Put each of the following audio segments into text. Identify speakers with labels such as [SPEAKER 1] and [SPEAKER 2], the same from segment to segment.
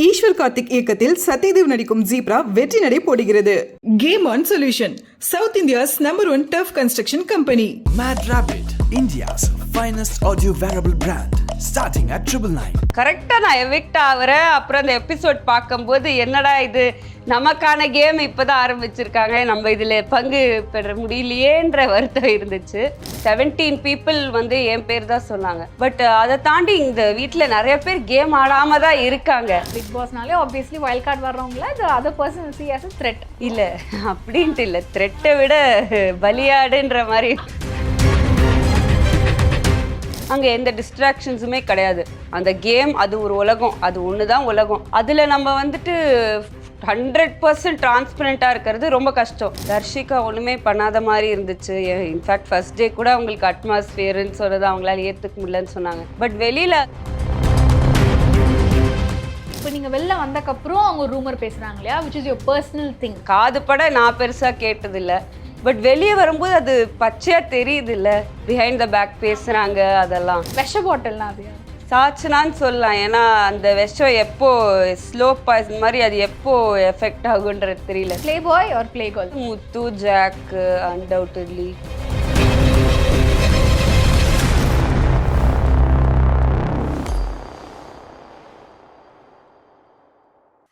[SPEAKER 1] ஈஸ்வர் கார்த்திக் இயக்கத்தில் சத்யதேவ் நடிக்கும் ஜீப்ரா வெற்றி நடை போடுகிறது. Game on solution, south India's number 1 tough construction company.
[SPEAKER 2] Mad Rabbit, India's finest audio wearable brand, starting at 999.
[SPEAKER 3] கரெக்டாக நான் எவிக்ட் ஆகிறேன். அப்புறம் அந்த எபிசோட் பார்க்கும்போது என்னடா இது, நமக்கான கேம் இப்போ தான் ஆரம்பிச்சிருக்காங்க, நம்ம இதில் பங்கு பெற முடியலையேன்ற வருத்தம் இருந்துச்சு. 17 பீப்புள் வந்து என் பேர் தான் சொன்னாங்க. பட் அதை தாண்டி இந்த வீட்டில் நிறைய பேர் கேம் ஆடாமல் தான் இருக்காங்க.
[SPEAKER 4] பிக் பாஸ்னாலே ஆப்வியஸ்லி வைல்ட் கார்டு வர்றவங்கள அது other person see as a thread.
[SPEAKER 3] இல்லை அப்படின்ட்டு இல்லை, த்ரெட்டை விட பலியாடுன்ற மாதிரி. அங்கே எந்த டிஸ்ட்ராக்ஷன்ஸுமே கிடையாது. அந்த கேம் அது ஒரு உலகம், அது ஒன்று தான் உலகம். அதில் நம்ம வந்துட்டு 100% டிரான்ஸ்பரண்ட்டாக இருக்கிறது ரொம்ப கஷ்டம். தர்ஷிகா ஒன்றுமே பண்ணாத மாதிரி இருந்துச்சு. இன்ஃபேக்ட் ஃபர்ஸ்ட் டே கூட அவங்களுக்கு அட்மாஸ்பியர்னு சொன்னது அவங்களால ஏற்றுக்க முடியலன்னு சொன்னாங்க. பட் வெளியில்
[SPEAKER 4] இப்போ நீங்கள் வெளில வந்தக்கப்புறம் அவங்க ரூமர் பேசுகிறாங்க இல்லையா, which is your personal thing.
[SPEAKER 3] காது பட நான் பெருசாக கேட்டதில்லை. பட் வெளியே வரும்போது அது பச்சையாக தெரியுது இல்லை, பிஹைண்ட் த பேக் பேசுகிறாங்க. அதெல்லாம்
[SPEAKER 4] விஷ பாட்டில்லாம் அது
[SPEAKER 3] சாச்சுனான்னு சொல்லலாம். ஏன்னா அந்த விஷம் எப்போ ஸ்லோ பாய்சன் மாதிரி அது எப்போ எஃபெக்ட் ஆகுன்றது தெரியல.
[SPEAKER 4] Play boy or play girl?
[SPEAKER 3] Muthu, Jack, undoubtedly.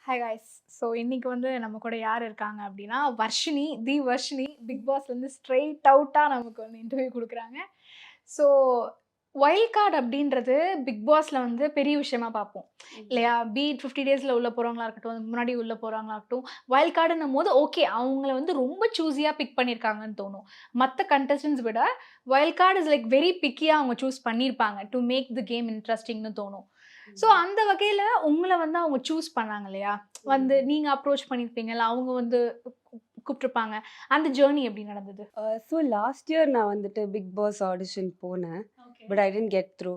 [SPEAKER 4] Hi guys. So இன்றைக்கி வந்து நம்ம கூட யார் இருக்காங்க அப்படின்னா வர்ஷினி, தி வர்ஷினி. பிக் பாஸ்லேருந்து ஸ்ட்ரெயிட் அவுட்டாக நமக்கு வந்து இன்டர்வியூ கொடுக்குறாங்க. ஸோ வைல்ட் கார்டு அப்படின்றது பிக் பாஸில் வந்து பெரிய விஷயமா பார்ப்போம் இல்லையா. பீட் 50 டேஸில் உள்ளே போகிறவங்களா இருக்கட்டும், அதுக்கு முன்னாடி உள்ளே போகிறவங்களா இருக்கட்டும், வைல்ட் கார்டுன்னும் போது ஓகே அவங்கள வந்து ரொம்ப சூஸியாக பிக் பண்ணியிருக்காங்கன்னு தோணும். மற்ற கண்டஸ்டன்ஸ் விட wild card is like very பிக்கியாக அவங்க சூஸ் பண்ணியிருப்பாங்க டு மேக் தி கேம் இன்ட்ரெஸ்டிங்னு தோணும். ஸோ அந்த வகையில் உங்களை வந்து அவங்க சூஸ் பண்ணாங்க இல்லையா, வந்து நீங்கள் அப்ரோச் பண்ணியிருப்பீங்கல்ல, அவங்க வந்து கூப்பிட்டுருப்பாங்க. அந்த ஜேர்னி எப்படி நடந்தது?
[SPEAKER 3] ஸோ லாஸ்ட் இயர் நான் வந்துட்டு பிக் பாஸ் ஆடிஷன் போனேன். But I tent get through.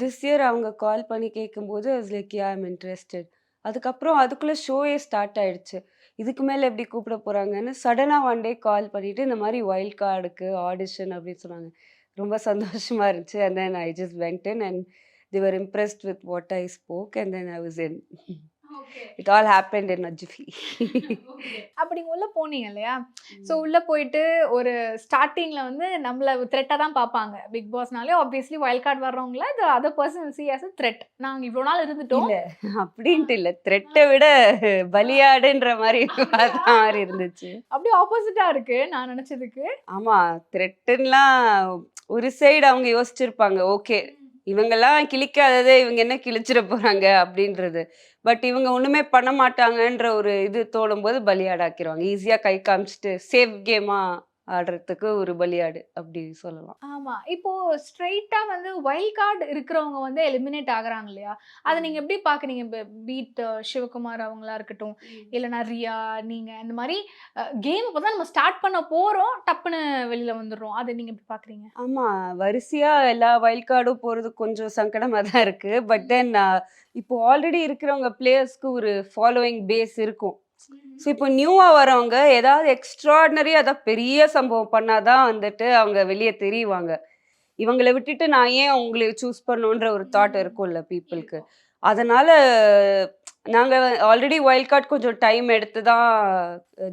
[SPEAKER 3] This year அவங்க கால் பண்ணி கேட்கும்போது லைக் யா ஐம் இன்ட்ரெஸ்டட். அதுக்கப்புறம் அதுக்குள்ளே ஷோயே ஸ்டார்ட் ஆகிடுச்சு. இதுக்கு மேலே எப்படி கூப்பிட போகிறாங்கன்னு சடனாக ஒன் டே கால் பண்ணிவிட்டு இந்த மாதிரி வைல்ட் கார்டுக்கு ஆடிஷன் அப்படின்னு சொன்னாங்க. ரொம்ப சந்தோஷமாக இருந்துச்சு. And then I just went in and they were impressed with what I spoke and then I was in. It all happened in a jiffy.
[SPEAKER 4] அப்படி உள்ளே போனீங்க இல்லையா. ஸோ உள்ளே போயிட்டு ஒரு ஸ்டார்டிங்கில் வந்து நம்மளை த்ரெட்டாக தான் பார்ப்பாங்க. பிக் பாஸ்னாலே ஆப்வியஸ்லி வைல்ட் கார்டு வர்றவங்கள அது other person see as a thread. நாங்கள் இவ்வளோ நாள் இருந்துட்டோம்.
[SPEAKER 3] இல்லை அப்படின்ட்டு இல்லை, த்ரெட்டை விட பலியாடுன்ற மாதிரி மாதிரி இருந்துச்சு.
[SPEAKER 4] அப்படியே ஆப்போசிட்டாக இருக்குது நான் நினச்சதுக்கு.
[SPEAKER 3] ஆமாம், த்ரெட்டுலாம் ஒரு சைடு அவங்க யோசிச்சிருப்பாங்க, ஓகே இவங்கெல்லாம் கிழிக்காததே இவங்க என்ன கிழிச்சிட போகிறாங்க அப்படின்றது. பட் இவங்க ஒன்றுமே பண்ண மாட்டாங்கன்ற ஒரு இது தோணும்போது பலியாடாக்கிடுவாங்க. ஈஸியாக கை காமிச்சிட்டு சேஃப் கேமாக ஆடுறதுக்கு ஒரு பலியாடு அப்படி சொல்லலாம்.
[SPEAKER 4] ஆமாம், இப்போது ஸ்ட்ரெயிட்டாக வந்து வைல்ட் கார்டு இருக்கிறவங்க வந்து எலிமினேட் ஆகுறாங்க இல்லையா, அதை நீங்கள் எப்படி பார்க்குறீங்க? இப்போ பீட் சிவகுமார் அவங்களா இருக்கட்டும், இல்லைனா ரியா, நீங்கள் இந்த மாதிரி கேம் இப்போ தான் நம்ம ஸ்டார்ட் பண்ண போகிறோம், டப்புன்னு வெளியில் வந்துடுறோம். அதை நீங்கள் எப்படி பார்க்குறீங்க?
[SPEAKER 3] ஆமாம், வரிசையாக எல்லா வைல்ட் கார்டும் போகிறது கொஞ்சம் சங்கடமாக தான் இருக்குது. பட் தென் இப்போ ஆல்ரெடி இருக்கிறவங்க பிளேயர்ஸ்க்கு ஒரு ஃபாலோவிங் பேஸ் இருக்கும். ஸோ இப்போ நியூவாக வரவங்க ஏதாவது எக்ஸ்ட்ராடினரி அதான் பெரிய சம்பவம் பண்ணாதான் வந்துட்டு அவங்க வெளியே தெரியுவாங்க. இவங்களை விட்டுட்டு நான் ஏன் அவங்களை சூஸ் பண்ணுன்ற ஒரு தாட் இருக்கும்ல பீப்புளுக்கு. அதனால் நாங்கள் ஆல்ரெடி வைல்ட் கார்டு கொஞ்சம் டைம் எடுத்து தான்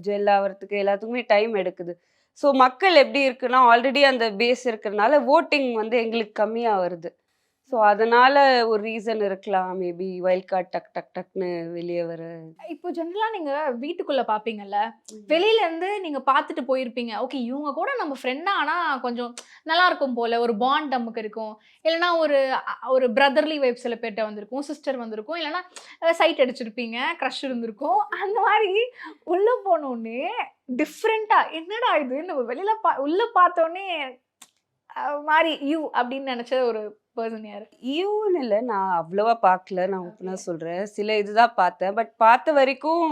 [SPEAKER 3] ஜெல் ஆகிறதுக்கு எல்லாத்துக்குமே டைம் எடுக்குது. ஸோ மக்கள் எப்படி இருக்குன்னா ஆல்ரெடி அந்த பேஸ் இருக்கிறதுனால ஓட்டிங் வந்து எங்களுக்கு கம்மியாக வருது. ஸோ அதனால் ஒரு ரீசன் இருக்கலாம் மேபி வைல்ட் கார்டு டக் டக் டக்னு வெளியே வர.
[SPEAKER 4] இப்போ ஜென்ரலாக நீங்கள் வீட்டுக்குள்ளே பார்ப்பீங்கல்ல, வெளியிலேருந்து நீங்கள் பார்த்துட்டு போயிருப்பீங்க, ஓகே இவங்க கூட நம்ம ஃப்ரெண்டாக ஆனால் கொஞ்சம் நல்லா இருக்கும் போல், ஒரு பாண்ட் நமக்கு இருக்கும். இல்லைனா ஒரு பிரதர்லி வைப் சில பேர்கிட்ட வந்திருக்கும், சிஸ்டர் வந்திருக்கும், இல்லைனா சைட் அடிச்சிருப்பீங்க, க்ரஷ் இருந்திருக்கும். அந்த மாதிரி உள்ளே போனோடனே டிஃப்ரெண்ட்டாக என்னடா இது நம்ம வெளியில் உள்ளே பார்த்தோன்னே மாதிரி யூ அப்படின்னு நினச்ச ஒரு பர்சன் யார்?
[SPEAKER 3] ஈவன் இல்லை, நான் அவ்வளோவா பார்க்கல, நான் ஓப்பனாக சொல்கிறேன். சில இதுதான் பார்த்தேன். பட் பார்த்த வரைக்கும்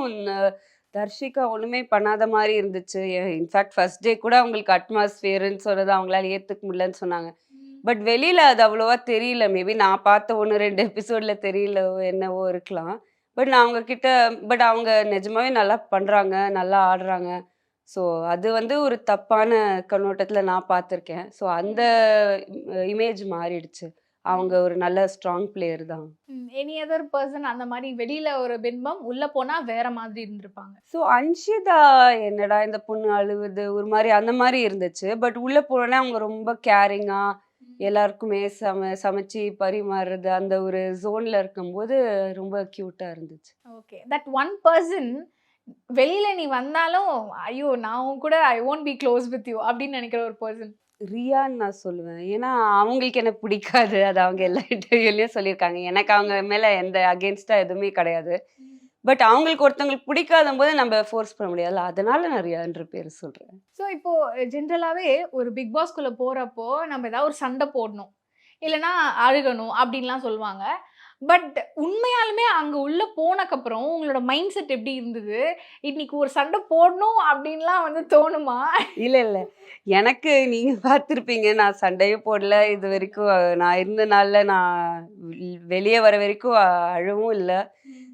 [SPEAKER 3] தர்ஷிகா ஒன்றுமே பண்ணாத மாதிரி இருந்துச்சு. இன்ஃபேக்ட் ஃபர்ஸ்ட் டே கூட அவங்களுக்கு அட்மாஸ்பியர்னு சொன்னது அவங்களால ஏற்றுக்க முடியலன்னு சொன்னாங்க. பட் வெளியில் அது அவ்வளோவா தெரியல. மேபி நான் பார்த்த 1-2 எபிசோடில் தெரியல என்னவோ இருக்கலாம். பட் நான் பட் அவங்க நிஜமாவே நல்லா பண்ணுறாங்க, நல்லா ஆடுறாங்க. ஸோ அது வந்து ஒரு தப்பான கண்ணோட்டத்தில் நான் பார்த்துருக்கேன். ஸோ அந்த இமேஜ் மாறிடுச்சு. அவங்க ஒரு நல்ல ஸ்ட்ராங் பிளேயர் தான்.
[SPEAKER 4] எனி அதர் பர்சன் அந்த மாதிரி வெளியில ஒரு பின்பம் உள்ள போனா வேற மாதிரி இருந்திருப்பாங்க.
[SPEAKER 3] ஸோ அன்ஷிதா என்னடா இந்த பொண்ணு அழுவுது ஒரு மாதிரி அந்த மாதிரி இருந்துச்சு. பட் உள்ள போனோன்னே அவங்க ரொம்ப கேரிங்கா எல்லாருக்குமே சமைச்சு பரிமாறுறது அந்த ஒரு ஜோன்ல இருக்கும்போது ரொம்ப கியூட்டா இருந்துச்சு.
[SPEAKER 4] ஓகே, தட் ஒன் பர்சன் வெளியில நீ வந்தாலும் ஐயோ நான் உன் கூட I won't be close with you அப்படின்னு நினைக்கிற ஒரு பர்சன்.
[SPEAKER 3] ரியான்னு நான் சொல்லுவேன். ஏன்னா அவங்களுக்கு என்ன பிடிக்காது, அது அவங்க எல்லா இன்டர்வியூலயும் சொல்லியிருக்காங்க. எனக்கு அவங்க மேல எந்த அகேன்ஸ்டா எதுவுமே கிடையாது. பட் அவங்களுக்கு ஒருத்தவங்களுக்கு பிடிக்காத போது நம்ம ஃபோர்ஸ் பண்ண முடியாதுல்ல, அதனால நான் ரியான்ற பேர் சொல்றேன்.
[SPEAKER 4] ஸோ இப்போ ஜென்ரலாகவே ஒரு பிக் பாஸ்குள்ளே போகிறப்போ நம்ம ஏதாவது ஒரு சண்டை போடணும் இல்லைன்னா அழுகணும் அப்படின்லாம் சொல்லுவாங்க. பட் உண்மையாலுமே அங்கே உள்ளே போனக்கப்புறம் உங்களோட மைண்ட் செட் எப்படி இருந்தது? இன்னைக்கு ஒரு சண்டை போடணும் அப்படின்லாம் வந்து தோணுமா?
[SPEAKER 3] இல்ல எனக்கு நீங்க பார்த்துருப்பீங்க, நான் சண்டையே போடல இது வரைக்கும். நான் இருந்த நாள்ல நான் வெளியே வர வரைக்கும் அழவும் இல்லை.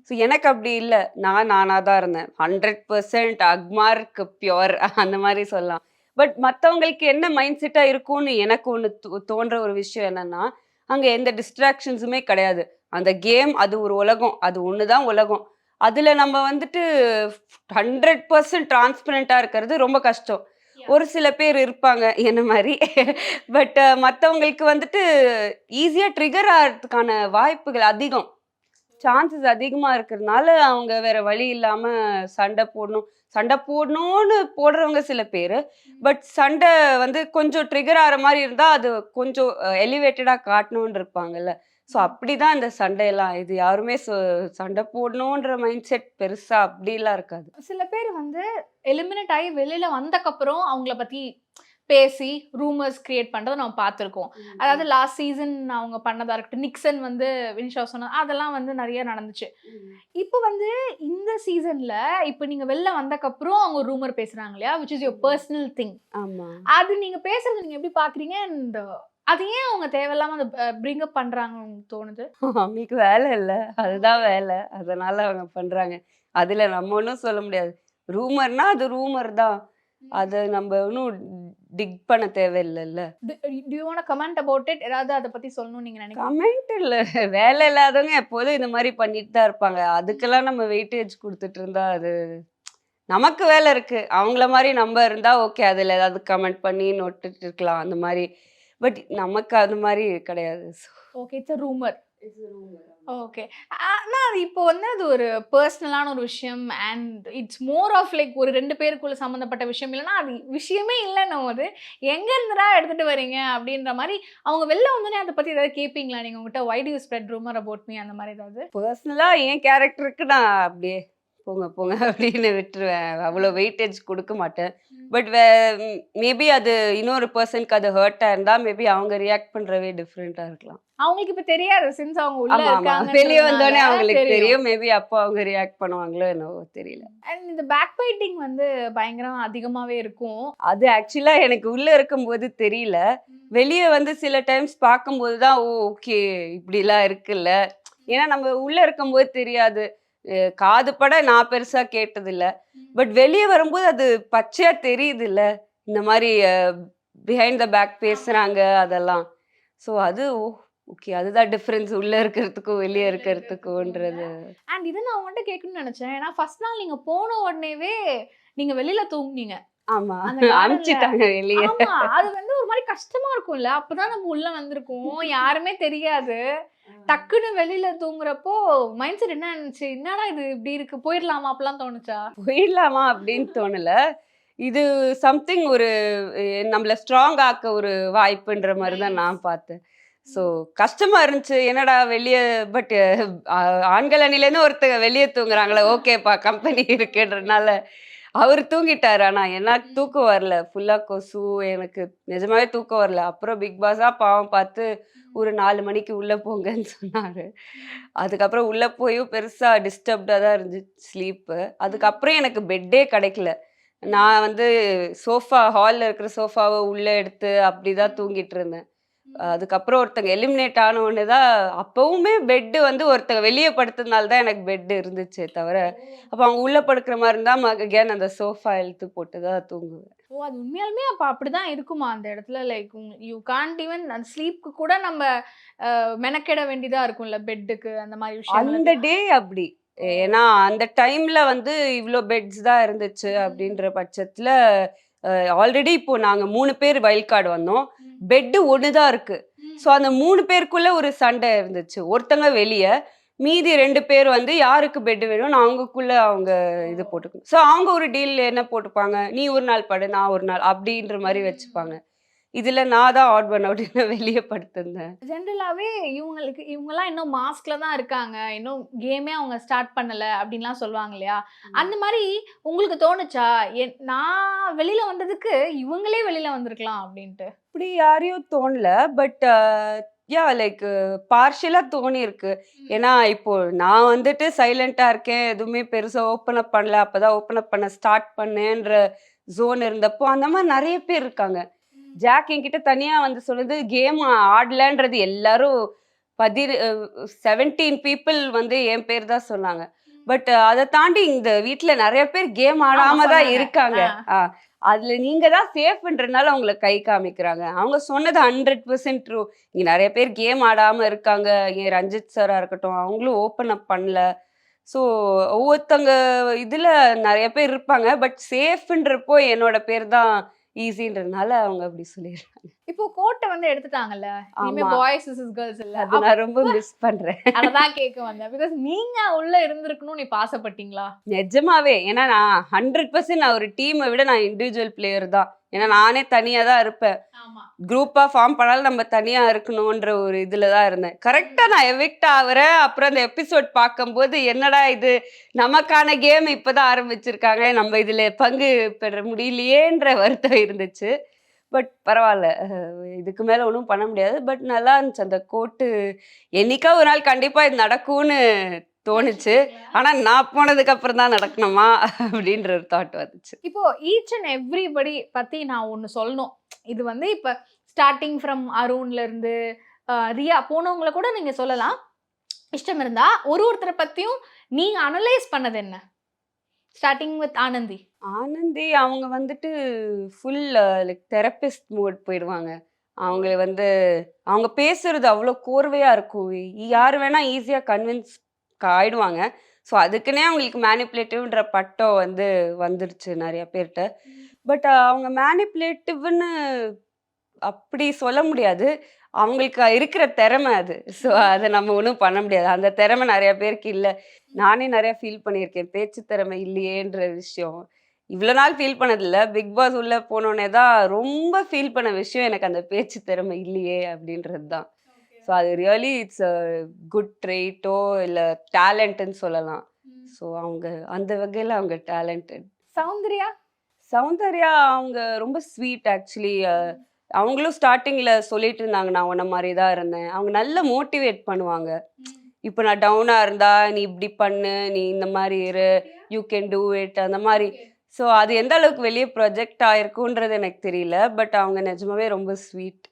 [SPEAKER 3] ஸோ எனக்கு அப்படி இல்லை, நானாக தான் இருந்தேன். 100% அக்மார்க்கு பியோர் அந்த மாதிரி சொல்லலாம். பட் மற்றவங்களுக்கு என்ன மைண்ட் செட்டாக இருக்கும்னு எனக்கு ஒன்று தோன்ற ஒரு விஷயம் என்னன்னா, அங்கே எந்த டிஸ்ட்ராக்ஷன்ஸுமே கிடையாது. அந்த கேம் அது ஒரு உலகம், அது ஒன்று தான் உலகம். அதில் நம்ம வந்துட்டு 100% டிரான்ஸ்பரண்ட்டாக இருக்கிறது ரொம்ப கஷ்டம். ஒரு சில பேர் இருப்பாங்க என்ன மாதிரி. பட் மற்றவங்களுக்கு வந்துட்டு ஈஸியாக ட்ரிகர் ஆகிறதுக்கான வாய்ப்புகள் அதிகம், சான்சஸ் அதிகமாக இருக்கிறதுனால அவங்க வேற வழி இல்லாமல் சண்டை போடணும்னு போடுறவங்க சில பேர். பட் சண்டை வந்து கொஞ்சம் ட்ரிகர் ஆகிற மாதிரி இருந்தால் அது கொஞ்சம் எலிவேட்டடாக காட்டணும்னு இருப்பாங்கல்ல. ஸோ அப்படிதான் இந்த சண்டையெல்லாம். இது யாருமே சண்டை போடணுன்ற மைண்ட் செட் பெருசா அப்படிலாம் இருக்காது.
[SPEAKER 4] சில பேர் வந்து எலிமினேட் ஆகி வெளியில வந்தக்கப்புறம் அவங்கள பத்தி பேசி ரூமர்ஸ் கிரியேட் பண்றதை நம்ம பார்த்துருக்கோம். அதாவது லாஸ்ட் சீசன் அவங்க பண்ணதா இருக்கட்டும், நிக்சன் வந்து வினிஷா சொன்னது அதெல்லாம் வந்து நிறைய நடந்துச்சு. இப்போ வந்து இந்த சீசன்ல இப்போ நீங்க வெளில வந்தக்கப்புறம் அவங்க ரூமர் பேசுறாங்க இல்லையா, which is your personal thing.
[SPEAKER 3] ஆமா,
[SPEAKER 4] அது நீங்க பேசுறது நீங்க எப்படி பாக்குறீங்க? அண்ட் அது ஏன் அவங்க தேவையில்லாம அதை பிரிங் அப் பண்றாங்கன்னு தோணுது?
[SPEAKER 3] அவங்களுக்கு வேலை இல்லை, அதுதான் வேலை, அதனால அவங்க பண்றாங்க. அதுல நம்ம ஒன்றும் சொல்ல முடியாது. ரூமர்னா அது ரூமர் தான், அது நம்ம ஒன்றும் டிக் பண்ண தேவையில்லைல்ல.
[SPEAKER 4] Do you want to comment about it? ஏதாவது அதை பத்தி சொல்லணும் நீங்க நினைக்கிறீங்க?
[SPEAKER 3] கமெண்ட் இல்லை, வேலை இல்லாதவங்க எப்போதும் இந்த மாதிரி பண்ணிட்டு தான் இருப்பாங்க. அதுக்கெல்லாம் நம்ம வெயிட்டேஜ் கொடுத்துட்டு இருந்தா அது நமக்கு வேலை இருக்கு. அவங்கள மாதிரி நம்ம இருந்தா ஓகே, அதுல ஏதாவது கமெண்ட் பண்ணி நோட்டுட்டு இருக்கலாம் அந்த மாதிரி. பட் நமக்கு அது மாதிரி கிடையாது.
[SPEAKER 4] Okay, it's a rumor. Okay, ஆனால் அது இப்போ வந்து அது ஒரு பர்சனலான ஒரு விஷயம் and it's more of like ஒரு 2 பேருக்குள்ள சம்மந்தப்பட்ட விஷயம். இல்லைன்னா அது விஷயமே இல்லைன்னு போது எங்க இருந்துடா எடுத்துட்டு வரீங்க அப்படின்ற மாதிரி அவங்க வெளில வந்தோடனே அதை பத்தி ஏதாவது கேட்பீங்களா நீங்க உங்ககிட்ட? why do you spread rumor about me அந்த மாதிரி ஏதாவது?
[SPEAKER 3] பர்சனலா என் கேரக்டருக்கு நான் அப்படியே போங்க அப்படின்னு விட்டுருவேன். அவ்வளோ வெயிட்டேஜ் கொடுக்க மாட்டேன். பட் மேபி அது இன்னொரு பர்சனுக்கு அது ஹர்ட்டா இருந்தா மேபி அவங்க ரியாக்ட் பண்றவே டிஃப்ரெண்டா இருக்கலாம்.
[SPEAKER 4] அவங்களுக்கு இப்ப தெரியாது, சின்ஸ் அவங்க உள்ள இருக்காங்க,
[SPEAKER 3] வெளியே வந்தோடனே அவங்களுக்கு தெரியும். மேபி அப்போ அவங்க ரியாக்ட் பண்ணுவாங்களோ என்னவோ தெரியல.
[SPEAKER 4] அண்ட் இந்த பேக் பைட்டிங் வந்து பயங்கரம் அதிகமாவே இருக்கும்.
[SPEAKER 3] அது ஆக்சுவலா எனக்கு உள்ள இருக்கும்போது தெரியல, வெளியே வந்து சில டைம்ஸ் பார்க்கும்போது தான் ஓகே இப்படிலாம் இருக்குல்ல. ஏன்னா நம்ம உள்ள இருக்கும்போது தெரியாது, காது பட நான் பெருசா கேட்டதில்ல. பட் வெளியே வரும்போது அது பச்சையா தெரியுது இல்ல, இந்த மாதிரி பிஹைண்ட் த பேக் பேசுறாங்க அதெல்லாம். ஸோ அது ஓகே, அதுதான் டிஃபரன்ஸ் உள்ள இருக்கிறதுக்கும் வெளியே இருக்கிறதுக்கும்ன்றது.
[SPEAKER 4] அண்ட் இதை நான் உங்கள்கிட்ட கேட்கணும்னு நினைச்சேன். ஏன்னா ஃபர்ஸ்ட் நாள் நீங்க போன உடனேவே நீங்க வெளியில தூங்குனீங்க.
[SPEAKER 3] ஆமா, அனுப்பிச்சிட்டாங்க வெளியே.
[SPEAKER 4] அது வந்து ஒரு மாதிரி கஷ்டமா இருக்கும்ல, அப்பதான் நம்ம உள்ள வந்திருக்கோம், யாருமே தெரியாது, டக்குன்னு வெளியில தூங்குறப்போ மைண்ட் செட் என்ன இருந்துச்சு? என்னடா இது இப்படி இருக்கு, போயிடலாமா அப்படிலாம் தோணுச்சா?
[SPEAKER 3] போயிடலாமா அப்படின்னு தோணல. இது சம்திங் ஒரு நம்மள ஸ்ட்ராங் ஆக்க ஒரு வாய்ப்புன்ற மாதிரி தான் நான் பார்த்தேன். ஸோ கஷ்டமா இருந்துச்சு, என்னடா வெளியே. பட் ஆண்கள் அணிலேருந்து ஒருத்தங்க வெளியே தூங்குறாங்களே, ஓகேப்பா கம்பெனி இருக்குன்றதுனால அவர் தூங்கிட்டாரு. ஆனால் எனக்கு தூக்கம் வரல, ஃபுல்லாக கொசு, எனக்கு நிஜமாவே தூக்கம் வரல. அப்புறம் பிக் பாஸாக பாவம் பார்த்து ஒரு 4 மணிக்கு உள்ளே போங்கன்னு சொன்னார். அதுக்கப்புறம் உள்ளே போயும் பெருசாக டிஸ்டர்ப்டாக தான் இருந்துச்சு ஸ்லீப்பு. அதுக்கப்புறம் எனக்கு பெட்டே கிடைக்கல. நான் வந்து சோஃபா, ஹாலில் இருக்கிற சோஃபாவை உள்ளே எடுத்து அப்படி தான் தூங்கிட்டு இருந்தேன். அதுக்கப்புறம் ஒருத்தங்க எலிமினேட் ஆன ஒன்று தான், அப்போவுமே பெட்டு வந்து ஒருத்தங்க வெளியே படுத்ததுனால தான் எனக்கு பெட்டு இருந்துச்சே தவிர, அப்போ அவங்க உள்ளே படுக்கிற மாதிரி இருந்தால் மகன் அந்த சோஃபா இழுத்து போட்டு தான் தூங்குவேன்.
[SPEAKER 4] ஓ! அது உண்மையாலுமே அப்ப அப்படிதான் இருக்குமா அந்த இடத்துல? லைக் யூ கான்ட் ஈவன் அந்த ஸ்லீப்க்கு கூட நம்ம மெனக்கெட வேண்டியதா இருக்கும்ல பெட்டுக்கு அந்த மாதிரி
[SPEAKER 3] அந்த
[SPEAKER 4] விஷயங்களுக்கு.
[SPEAKER 3] டே அப்படி. ஏன்னா அந்த டைம்ல வந்து இவ்ளோ பெட்ஸ் தான் இருந்துச்சு அப்படின்ற பட்சத்துல ஆல்ரெடி இப்போ நாங்க 3 பேர் வைல்ட் கார்டு வந்தோம். பெட் ஒண்ணு தான் இருக்கு. ஸோ அந்த 3 பேருக்குள்ள ஒரு சண்டை இருந்துச்சு. ஒருத்தங்க வெளிய, மீதி 2 பேர் வந்து யாருக்கு பெட் வேணும்னு அவங்கக்குள்ள அவங்க இது போட்டுக்கணும். ஸோ அவங்க ஒரு டீல் என்ன போட்டுப்பாங்க, நீ ஒரு நாள் படு, நான் ஒரு நாள் அப்படின்ற மாரி வச்சுப்பாங்க. இதுல நான் தான் ஆட் ஒன் அவுட்ன்னு வெளிய படுத்திருந்தேன்.
[SPEAKER 4] ஜென்ரலாவே இவங்கலாம் இன்னும் மாஸ்க்ல தான் இருக்காங்க. இன்னும் கேமே அவங்க ஸ்டார்ட் பண்ணல அப்படின்லாம் சொல்லுவாங்க இல்லையா? அந்த மாரி உங்களுக்கு தோணுச்சா? நான் வெளியில வந்ததுக்கு இவங்களே வெளியில வந்திருக்கலாம் அப்படின்ட்டு.
[SPEAKER 3] அப்படி யாரையும் தோணல. பட் லைக் பார்ஷியலா தோணியிருக்கு. ஏன்னா இப்போ நான் வந்துட்டு சைலண்டா இருக்கேன். எதுவுமே பெருசா ஓப்பன் அப் பண்ணல. அப்பதான் ஓப்பன் அப் பண்ண ஸ்டார்ட் பண்ணேன்ற ஜோன் இருந்தப்போ அந்த மாதிரி நிறைய பேர் இருக்காங்க. ஜாக் என்கிட்ட தனியா வந்து சொல்லுது, கேம் ஆடலன்றது எல்லாரும் 17 பீப்புள் வந்து என் பேர் தான் சொன்னாங்க. பட் அதை தாண்டி இந்த வீட்ல நிறைய பேர் கேம் ஆடாம தான்
[SPEAKER 4] சொன்னாங்க.
[SPEAKER 3] இருக்காங்க. அதுல நீங்க தான் சேஃப்ன்றனால அவங்கள கை காமிக்கிறாங்க. அவங்க சொன்னது 100% ட்ரூ. இங்க நிறைய பேர் கேம் ஆடாம இருக்காங்க. இங்க ரஞ்சித் சாரா இருக்கட்டும், அவங்களும் ஓப்பன் அப் பண்ணல. ஸோ ஒவ்வொருத்தங்க இதுல நிறைய பேர் இருப்பாங்க. பட் சேஃப்ன்றப்போ என்னோட பேர் தான் ஈஸின்றதுனால அவங்க அப்படி சொல்லிடுறாங்க.
[SPEAKER 4] இப்போ கோட்டை வந்து எடுத்துட்டாங்கல்ல. இனிமே
[SPEAKER 3] ஆமா.
[SPEAKER 4] பாய்ஸ் வெர்சஸ் கேர்ள்ஸ் இல்ல.
[SPEAKER 3] அது நான் ரொம்ப மிஸ் பண்றேன்.
[SPEAKER 4] அததான் கேட்க வந்தேன். பிகாஸ் நீங்க உள்ள இருந்திருக்கணும்னு இப்ப ஆசைப்பட்டீங்களா?
[SPEAKER 3] நிஜமாவே. ஏன்னா நான் 100% நான் ஒரு டீமை விட நான் இண்டிவிஜுவல் பிளேயர் தான். ஏன்னா நானே தனியா தான் இருப்பேன்.
[SPEAKER 4] ஆமா.
[SPEAKER 3] குரூப்பா ஃபார்ம் பண்ணாலும் நம்ம தனியா இருக்கணும்ன்ற ஒரு இதுல தான் இருந்தேன். கரெக்டா நான் எவிக்ட் ஆகுறேன். அப்புறம் அந்த எபிசோட் பார்க்கும்போது என்னடா இது, நமக்கான கேம் இப்பதான் ஆரம்பிச்சிருக்காங்க, நம்ம இதுல பங்கு பெற முடியலையேன்ற வருத்தம் இருந்துச்சு. பட் பரவாயில்ல, இதுக்கு மேல ஒன்றும் பண்ண முடியாது. பட் நல்லா இருந்துச்சு அந்த கோட்டு. என்னைக்கா ஒரு நாள் கண்டிப்பா இது நடக்கும்னு தோணுச்சு. ஆனா நான் போனதுக்கு அப்புறம் தான் நடக்கணுமா அப்படின்ற ஒரு தாட் வந்துச்சு.
[SPEAKER 4] இப்போ ஈச் அண்ட் எவ்ரிபடி பத்தி நான் ஒன்னு சொல்லணும். இது வந்து இப்ப ஸ்டார்டிங் ஃப்ரம் அருண்ல இருந்து ரியா போனவங்கள கூட நீங்க சொல்லலாம். இஷ்டம் இருந்தா ஒருத்தரை பத்தியும் நீங்க அனலைஸ் பண்ணது என்ன? Starting with Anandhi.
[SPEAKER 3] ஆனந்தி அவங்க வந்துட்டு ஃபுல் லைக் தெரபிஸ்ட் மோட் போயிடுவாங்க. அவங்கள வந்து அவங்க பேசுறது அவ்வளோ கோர்வையா இருக்கும். யார் வேணா ஈஸியா கன்வின்ஸ் ஆயிடுவாங்க. ஸோ அதுக்குன்னே அவங்களுக்கு மேனிப்புலேட்டிவ்ன்ற பட்டம் வந்து வந்துருச்சு நிறைய பேர்கிட்ட. பட் அவங்க மேனிப்புலேட்டிவ்னு அப்படி சொல்ல முடியாது. அவங்களுக்கு இருக்கிற திறமை அது. ஸோ அதை நம்ம ஒன்றும் பண்ண முடியாது. அந்த திறமை நிறைய பேருக்கு இல்லை. நானே நிறைய ஃபீல் பண்ணியிருக்கேன், பேச்சு திறமை இல்லையேன்ற விஷயம். இவ்வளோ நாள் ஃபீல் பண்ணதில்லை. பிக் பாஸ் உள்ள போனோடனே தான் ரொம்ப ஃபீல் பண்ண விஷயம் எனக்கு அந்த பேச்சு திறமை இல்லையே அப்படின்றது தான். ஸோ அது ரியலி இட்ஸ் அ குட் ட்ரெயிட்டோ இல்லை டேலண்ட்டுன்னு சொல்லலாம். ஸோ அவங்க அந்த வகையில் அவங்க டேலண்டட்.
[SPEAKER 4] சௌந்தர்யா.
[SPEAKER 3] சௌந்தர்யா அவங்க ரொம்ப ஸ்வீட் ஆக்சுவலி. அவங்களும் ஸ்டார்டிங்கில் சொல்லிட்டு இருந்தாங்க, நான் உன்ன மாதிரி தான் இருந்தேன். அவங்க நல்லா மோட்டிவேட் பண்ணுவாங்க. இப்போ நான் டவுனாக இருந்தா நீ இப்படி பண்ணு, நீ இந்த மாதிரி இரு, யூ கேன் டூ இட் அந்த மாதிரி. ஸோ அது எந்த அளவுக்கு வெளியே ப்ரொஜெக்ட் ஆயிருக்குன்றது எனக்கு தெரியல. பட் அவங்க நிஜமாவே ரொம்ப ஸ்வீட்.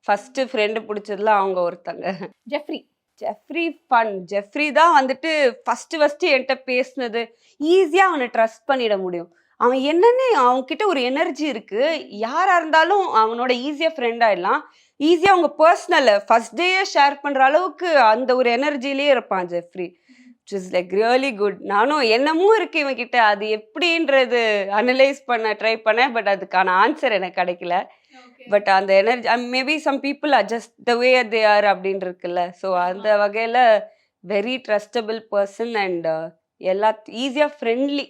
[SPEAKER 3] ஃபர்ஸ்ட் ஃப்ரெண்டு பிடிச்சதுல அவங்க ஒருத்தங்க.
[SPEAKER 4] ஜெஃப்ரி.
[SPEAKER 3] Jeffrey fun. ஜெஃப்ரி தான் வந்துட்டு ஃபர்ஸ்ட் என்கிட்ட பேசினது. ஈஸியாக அவனை ட்ரஸ்ட் பண்ணிட முடியும். அவன் என்னன்னு அவன்கிட்ட ஒரு எனர்ஜி இருக்கு. யாரா இருந்தாலும் அவனோட ஈஸியாக ஃப்ரெண்ட் ஆயிடலாம். ஈஸியாக அவங்க பர்சனலை ஃபர்ஸ்ட் டேயே ஷேர் பண்ணுற அளவுக்கு அந்த ஒரு எனர்ஜிலேயே இருப்பான் Jeffrey. It's like really good. நானும் என்னமும் இருக்கு இவன்கிட்ட, அது எப்படின்றது அனலைஸ் பண்ண ட்ரை பண்ணேன். பட் அதுக்கான ஆன்சர் எனக்கு கிடைக்கல. பட் அந்த energy maybe some people are just the way they are அப்படின்னு இருக்குல்ல. ஸோ அந்த வகையில் வெரி ட்ரஸ்டபிள் பர்சன் அண்ட் எல்லா ஈஸியாக friendly,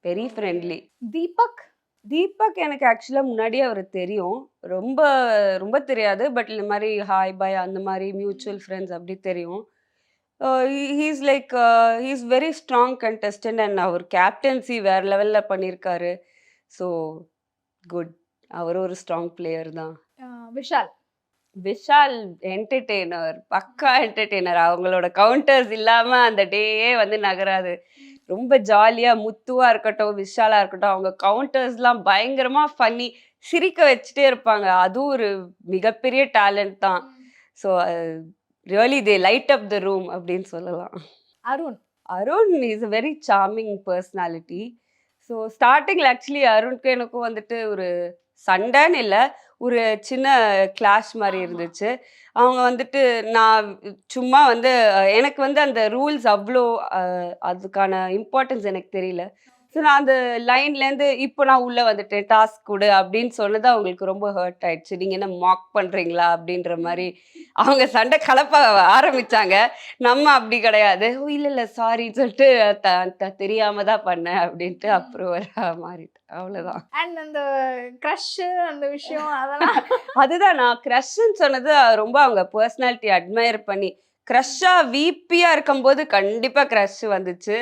[SPEAKER 3] very friendly.
[SPEAKER 4] Deepak.
[SPEAKER 3] Deepak எனக்கு ஆக்சுவலாக முன்னாடியே அவர் தெரியும். ரொம்ப ரொம்ப தெரியாது. பட் இந்த மாதிரி ஹாய் பாய் அந்த மாதிரி மியூச்சுவல் ஃப்ரெண்ட்ஸ் அப்படி தெரியும். He's like he's very strong contestant and அவர் கேப்டன்சி வேறு லெவலில் பண்ணியிருக்காரு. So good. அவர் ஒரு ஸ்ட்ராங் பிளேயர் தான்.
[SPEAKER 4] விஷால்.
[SPEAKER 3] விஷால் என்டர்டெய்னர், பக்கா என்டர்டெய்னர். அவங்களோட கவுண்டர்ஸ் இல்லாமல் அந்த டேயே வந்து நகராது. ரொம்ப ஜாலியாக முத்துவாக இருக்கட்டும், விஷாலாக இருக்கட்டும், அவங்க கவுண்டர்ஸ்லாம் பயங்கரமாக ஃபன்னி, சிரிக்க வச்சுட்டே இருப்பாங்க. அதுவும் ஒரு மிகப்பெரிய டேலண்ட் தான். So really they light up the room அப்படின்னு சொல்லலாம்.
[SPEAKER 4] Arun.
[SPEAKER 3] Arun is a very charming personality. So ஸ்டார்டிங்கில் ஆக்சுவலி அருணுக்கும் எனக்கும் வந்துட்டு ஒரு சண்டைன்னு இல்லை, ஒரு சின்ன கிளாஷ் மாதிரி இருந்துச்சு. அவங்க வந்துட்டு நான் சும்மா வந்து எனக்கு வந்து அந்த ரூல்ஸ் அவ்வளோ அதுக்கான இம்பார்ட்டன்ஸ் எனக்கு தெரியல. ஸோ நான் அந்த லைன்லேருந்து இப்போ நான் உள்ளே வந்துட்டேன் டாஸ்க் கொடு அப்படின்னு சொன்னது அவங்களுக்கு ரொம்ப ஹர்ட் ஆயிடுச்சு. நீங்கள் என்ன மாக் பண்ணுறீங்களா அப்படின்ற மாதிரி அவங்க சண்டை கலப்ப ஆரம்பித்தாங்க. நம்ம அப்படி கிடையாது. ஓ இல்லை இல்லை சாரின்னு சொல்லிட்டு தெரியாம தான் பண்ணேன் அப்படின்ட்டு அப்புறம் மாறிட்டேன். அவ்வளோதான்.
[SPEAKER 4] அண்ட் அந்த க்ரஷ்ஷு அந்த விஷயம் அதெல்லாம்
[SPEAKER 3] அதுதான் நான் க்ரஷ்ன்னு சொன்னது ரொம்ப அவங்க பர்சனாலிட்டி அட்மையர் பண்ணி. க்ரஷ்ஷாக விபியாக இருக்கும்போது கண்டிப்பாக க்ரஷ் வந்துச்சு.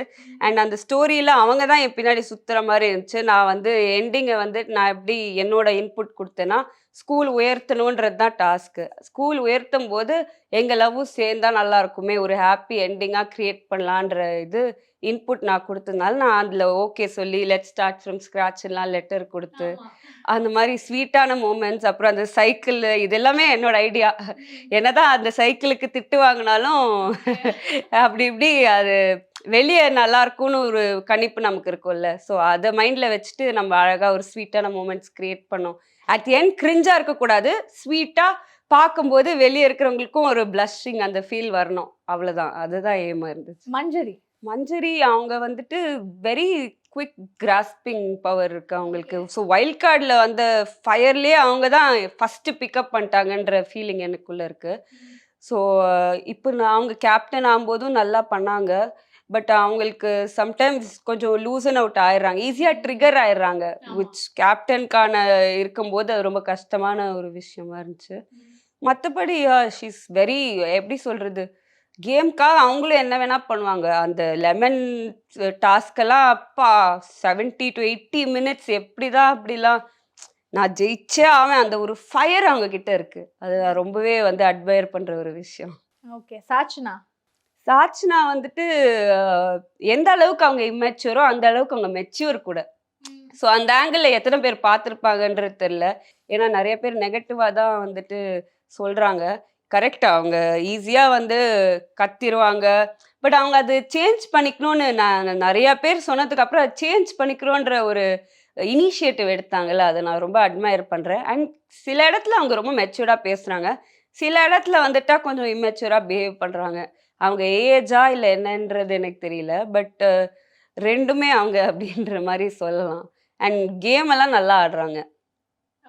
[SPEAKER 3] அண்ட் அந்த ஸ்டோரியில் அவங்க தான் என் பின்னாடி சுற்றுற மாதிரி இருந்துச்சு. நான் வந்து எண்டிங்கை வந்து நான் எப்படி என்னோட இன்புட் கொடுத்தேன்னா, ஸ்கூல் உயர்த்தணுன்றது தான் டாஸ்க்கு. ஸ்கூல் உயர்த்தும் போது எங்கள் லவ்வும் சேர்ந்தா நல்லா இருக்குமே, ஒரு ஹாப்பி எண்டிங்காக க்ரியேட் பண்ணலான்ற இது இன்புட் நான் கொடுத்ததுனால நான் அதில் ஓகே சொல்லி லெட் ஸ்டார்ட் ஃப்ரம் ஸ்க்ராட்ச்லாம் லெட்டர் கொடுத்து அந்த மாதிரி ஸ்வீட்டான மூமெண்ட்ஸ், அப்புறம் அந்த சைக்கிள், இது எல்லாமே என்னோட ஐடியா. என்னதான் அந்த சைக்கிளுக்கு திட்டு வாங்கினாலும் அப்படி இப்படி அது வெளியே நல்லா இருக்கும்னு ஒரு கணிப்பு நமக்கு இருக்கும்ல. ஸோ அதை மைண்டில் வச்சுட்டு நம்ம அழகாக ஒரு ஸ்வீட்டான மூமெண்ட்ஸ் க்ரியேட் பண்ணோம். அட் தி எண்ட் கிரிஞ்சாக இருக்கக்கூடாது, ஸ்வீட்டாக பார்க்கும்போது வெளியே இருக்கிறவங்களுக்கும் ஒரு ப்ளஷிங் அந்த ஃபீல் வரணும். அவ்வளோதான், அதுதான் ஏமா இருந்துச்சு. மஞ்சரி அவங்க வந்துட்டு வெரி குவிக் கிராஸ்பிங் பவர் இருக்கு அவங்களுக்கு. ஸோ வைல்ட் கார்டில் வந்த ஃபயர்லேயே அவங்க தான் ஃபஸ்ட்டு பிக்கப் பண்ணிட்டாங்கன்ற ஃபீலிங் எனக்குள்ளே இருக்குது. ஸோ இப்போ அவங்க கேப்டன் ஆகும்போதும் நல்லா பண்ணாங்க. பட் அவங்களுக்கு சம்டைம்ஸ் கொஞ்சம் லூசன் அவுட் ஆயிடுறாங்க, ஈஸியாக ட்ரிகர் ஆயிடுறாங்க. விச் கேப்டனுக்கான இருக்கும்போது அது ரொம்ப கஷ்டமான ஒரு விஷயமா இருந்துச்சு. மற்றபடி ஷீஸ் வெரி, எப்படி சொல்கிறது, கேம்க்காக அவங்களும் என்ன வேணால் பண்ணுவாங்க. அந்த லெமன் டாஸ்கெல்லாம் அப்பா 70 to 80 minutes எப்படி தான் அப்படிலாம் நான் ஜெயிச்சே ஆவேன். அந்த ஒரு ஃபயர் அவங்க கிட்ட இருக்கு. அது நான் ரொம்பவே வந்து அட்மையர் பண்ணுற ஒரு விஷயம்.
[SPEAKER 4] ஓகே.
[SPEAKER 3] சாட்சினா வந்துட்டு எந்த அளவுக்கு அவங்க இம்மெச்சூரோ அந்த அளவுக்கு அவங்க மெச்சூர் கூட. ஸோ அந்த ஆங்கிளில் எத்தனை பேர் பார்த்துருப்பாங்கன்றது தெரில. ஏன்னா நிறைய பேர் நெகட்டிவாக தான் வந்துட்டு சொல்கிறாங்க. கரெக்டாக அவங்க ஈஸியாக வந்து கத்திடுவாங்க. பட் அவங்க அது சேஞ்ச் பண்ணிக்கணும்னு நான் நிறையா பேர் சொன்னதுக்கப்புறம் அது சேஞ்ச் பண்ணிக்கிறோன்ற ஒரு இனிஷியேட்டிவ் எடுத்தாங்கல்ல, அதை நான் ரொம்ப அட்மையர் பண்ணுறேன். அண்ட் சில இடத்துல அவங்க ரொம்ப மெச்சூர்டாக பேசுகிறாங்க, சில இடத்துல வந்துட்டா கொஞ்சம் இம்மெச்சூராக பிஹேவ் பண்ணுறாங்க. அவங்க ஏஜா இல்லை என்னன்றது எனக்கு தெரியல. பட் ரெண்டுமே அவங்க அப்படின்ற மாதிரி சொல்லலாம். அண்ட் கேம் எல்லாம் நல்லா ஆடுறாங்க.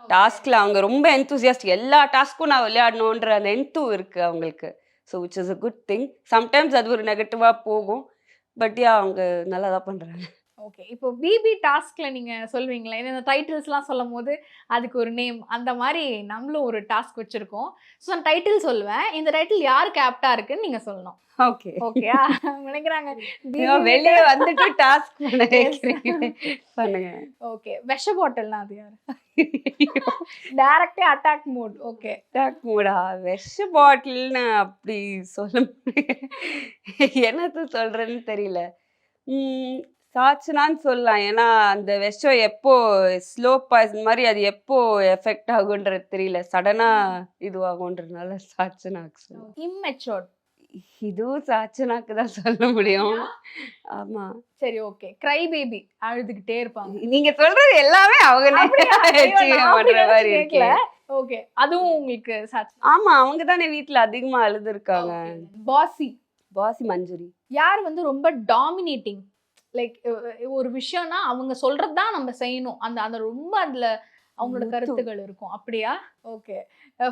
[SPEAKER 3] டாஸ்கில் அவங்க ரொம்ப என்தூசியாஸ்டிக், எல்லா டாஸ்க்கும் நான் விளையாடணுன்ற அந்த இருக்குது அவங்களுக்கு. So which is a good thing. Sometimes அது ஒரு நெகட்டிவாக போகும். பட் அவங்க நல்லா தான் பண்ணுறாங்க.
[SPEAKER 4] ஓகே. இப்போ பிபி டாஸ்க்ல நீங்க சொல்வீங்களா, இந்த டைட்டில்ஸ்லாம் சொல்லும் போது அதுக்கு ஒரு நேம், அந்த மாதிரி நம்மளும் ஒரு டாஸ்க் வச்சிருக்கோம். ஸோ நான் டைட்டில் சொல்லுவேன், இந்த டைட்டில் யாருக்கு ஆப்டா இருக்குன்னு நீங்க சொல்லணும்.
[SPEAKER 3] ஓகே
[SPEAKER 4] ஓகேயா? நினைக்கிறாங்க
[SPEAKER 3] வெளியே வந்துட்டு டாஸ்க் பண்ணுங்க.
[SPEAKER 4] ஓகே. விஷ பாட்டில்னா அது யாரு? டைரக்டே attack mode. Okay.
[SPEAKER 3] Attack Moda? விஷ பாட்டில்னு அப்படி சொல்ல என்னது சொல்றேன்னு தெரியல. சாட்சினான்னு சொல்லலாம். ஏன்னா அந்த விஷம் எப்போ ஸ்லோ பாய்சன் மாதிரி அது எப்போ எஃபெக்ட் ஆகுன்றது தெரியல, சடனா இதுவாகுன்றதுனால சாட்சினாக்கு சொல்லுவோம்.
[SPEAKER 4] இம்மெச்சூர்ட்
[SPEAKER 3] இதுவும் சாட்சினாக்கு தான் சொல்ல முடியும். ஆமா.
[SPEAKER 4] சரி. ஓகே. கிரை பேபி, அழுதுகிட்டே இருப்பாங்க.
[SPEAKER 3] நீங்க சொல்றது எல்லாமே அவங்க பண்ற மாதிரி இருக்கு.
[SPEAKER 4] ஓகே. அதுவும் உங்களுக்கு சாட்சி?
[SPEAKER 3] ஆமா, அவங்க தானே வீட்டுல அதிகமா அழுது இருக்காங்க. பாசி மஞ்சுரி
[SPEAKER 4] யார் வந்து ரொம்ப டாமினேட்டிங், லைக் ஒரு விஷயம்னா அவங்க சொல்றதுதான் நம்ம செய்யணும், அந்த அந்த ரொம்ப அதுல அவங்களோட கருத்துகள் இருக்கும், அப்படியா? ஓகே.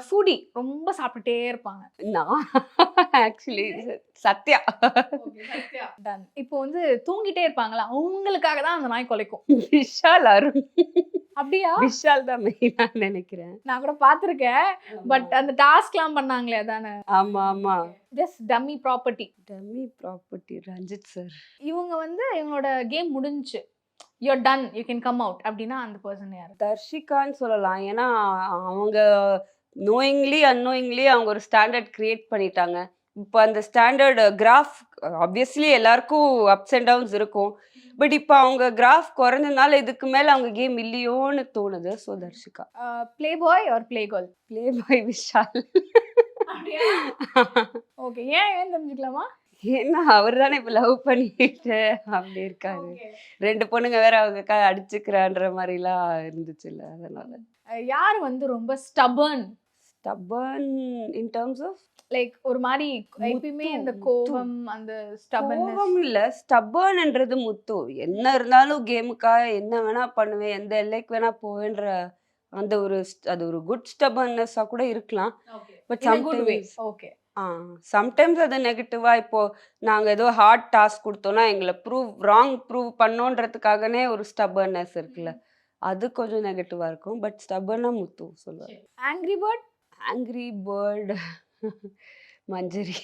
[SPEAKER 4] ஃபுடி, ரொம்ப சாப்பிட்டுட்டே இருப்பாங்க.
[SPEAKER 3] நான் ஆக்சுவலி சத்யா.
[SPEAKER 4] டன். இப்போ வந்து தூங்கிட்டே இருப்பாங்களா, அவங்களுக்காக தான் அந்த நாய் குலைக்கும்.
[SPEAKER 3] விஷால் அருண்.
[SPEAKER 4] அப்படியா?
[SPEAKER 3] விஷால் தான் மெயினா நினைக்கிறேன்.
[SPEAKER 4] நான் கூட பாத்திருக்கேன். பட் அந்த டாஸ்க்லாம் பண்ணாங்களே அதானே?
[SPEAKER 3] ஆமா ஆமா.
[SPEAKER 4] Just dummy property.
[SPEAKER 3] Ranjith sir.
[SPEAKER 4] இவங்க வந்து இவங்களோட கேம் முடிஞ்சுச்சு, you're done, you can come out அப்படின்னா அந்த பர்சன் யாரு?
[SPEAKER 3] தர்ஷிகான்னு சொல்லலாம். ஏன்னா அவங்க நோயிங்லி அன்னோயிங்லி அவங்க ஒரு ஸ்டாண்டர்ட் கிரியேட் பண்ணிட்டாங்க. இப்போ அந்த ஸ்டாண்டர்ட் கிராஃப் ஆப்வியஸ்லி எல்லாருக்கும் அப்ஸ் அண்ட் டவுன்ஸ் இருக்கும். பட் இப்போ அவங்க கிராஃப் குறைஞ்சதுனால இதுக்கு மேலே அவங்க கேம் இல்லையோன்னு தோணுது. So Dharshika.
[SPEAKER 4] Play boy or play girl?
[SPEAKER 3] Play boy Vishal.
[SPEAKER 4] Okay. ஏன் தெரிஞ்சுக்கலாமா?
[SPEAKER 3] ஏன்னா அவர் தானே இப்போ லவ் பண்ணிட்டு அப்படி இருக்காரு. 2 பொண்ணுங்க வேற அவங்க அடிச்சுக்கிறான்ற மாதிரிலாம் இருந்துச்சு இல்லை, அதனால.
[SPEAKER 4] யார் வந்து ரொம்ப stubborn?
[SPEAKER 3] Stubborn in terms of
[SPEAKER 4] like ஒரு மாதிரி எப்பயுமே இந்த கோவம், அந்த ஸ்டபர்னஸ்.
[SPEAKER 3] கோவம் இல்ல, ஸ்டபர்ன்ன்றது முத்து. என்ன இருந்தாலும் கேமுக்காக என்ன வேணா பண்ணுவேன், எந்த எல்லைக்கு வேணா போவேன்ற அந்த ஒரு அது ஒரு குட் ஸ்டபர்னஸா கூட இருக்கலாம். But sometimes
[SPEAKER 4] okay.
[SPEAKER 3] சம்டைம்ஸ் அது நெகட்டிவா, இப்போ நாங்க ஏதோ ஹார்ட் டாஸ்க் கொடுத்தோம்னா எங்களை ராங் ப்ரூவ் பண்ணோன்றதுக்காகனே ஒரு ஸ்டபர்னஸ் இருக்குல்ல, அது கொஞ்சம் நெகட்டிவா இருக்கும். பட் ஸ்டபர்னா முத்து சொல்லுவேன்.
[SPEAKER 4] Angry bird?
[SPEAKER 3] Angry bird Manjari.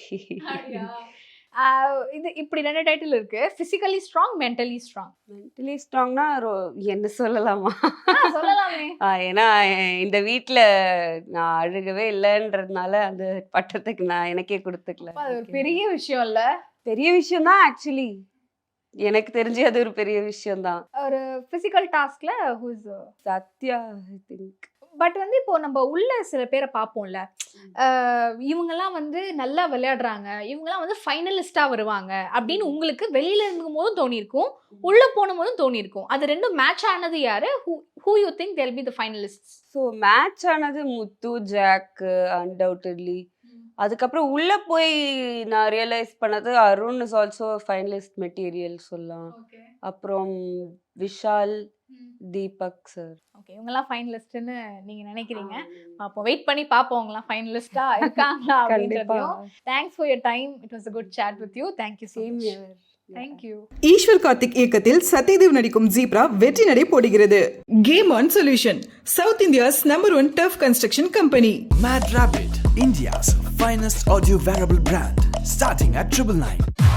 [SPEAKER 4] இது இப்படி 2 டைட்டில் இருக்கு. Physically strong, mentally strong.
[SPEAKER 3] Mentally ஸ்ட்ராங்னா என்ன சொல்லலாமா?
[SPEAKER 4] சொல்லலாமே.
[SPEAKER 3] ஏன்னா இந்த வீட்ல நான் அழுகவே இல்லைன்றதுனால அந்த பட்டத்துக்கு நான் எனக்கே கொடுத்துக்கல.
[SPEAKER 4] அது ஒரு பெரிய விஷயம் இல்ல?
[SPEAKER 3] பெரிய விஷயம் தான் ஆக்சுவலி, எனக்கு தெரிஞ்சு அது ஒரு பெரிய விஷயம் தான்.
[SPEAKER 4] ஒரு பிசிக்கல் டாஸ்க்ல who's
[SPEAKER 3] Sathya I think.
[SPEAKER 4] But வந்து இப்போ நம்ம உள்ள சில பேரை பார்ப்போம்ல, இவங்கெல்லாம் வந்து நல்லா விளையாடுறாங்க, இவங்கெல்லாம் வந்து ஃபைனலிஸ்டா வருவாங்க அப்படின்னு உங்களுக்கு வெளியில இருக்கும் போதும் தோணியிருக்கும், உள்ள போன போதும் தோணியிருக்கும். அது ரெண்டும் மேட்ச் ஆனது யாரு? who you think they'll be the finalists?
[SPEAKER 3] So match ஆனது முத்து, ஜாக் அன்டவுட்டட்லி. அதுக்கப்புறம் உள்ள போய் நான் ரியலைஸ் பண்ணது Arun is also finalist material சொல்லலாம். அப்புறம் விஷால், தீபக் சார்.
[SPEAKER 4] ஓகே, இவங்கெல்லாம் ஃபைனலிஸ்ட்னு நீங்க நினைக்கிறீங்க? அப்போ வெயிட் பண்ணி பாப்போம் அவங்கலாம் ஃபைனலிஸ்டா இருக்காங்களா அப்படின்றதையும். Thanks for your time. It was a good chat with you. Thank you so much. Thank you.
[SPEAKER 1] Eshwar Karthik இயக்கத்தில் சத்யதேவ் நடிக்கும் ஜீப்ரா வெற்றி நடை போடுகிறது. Game on solution, south India's #1 tough construction company.
[SPEAKER 2] Mad Rabbit, India's finest audio wearable brand, starting at 999.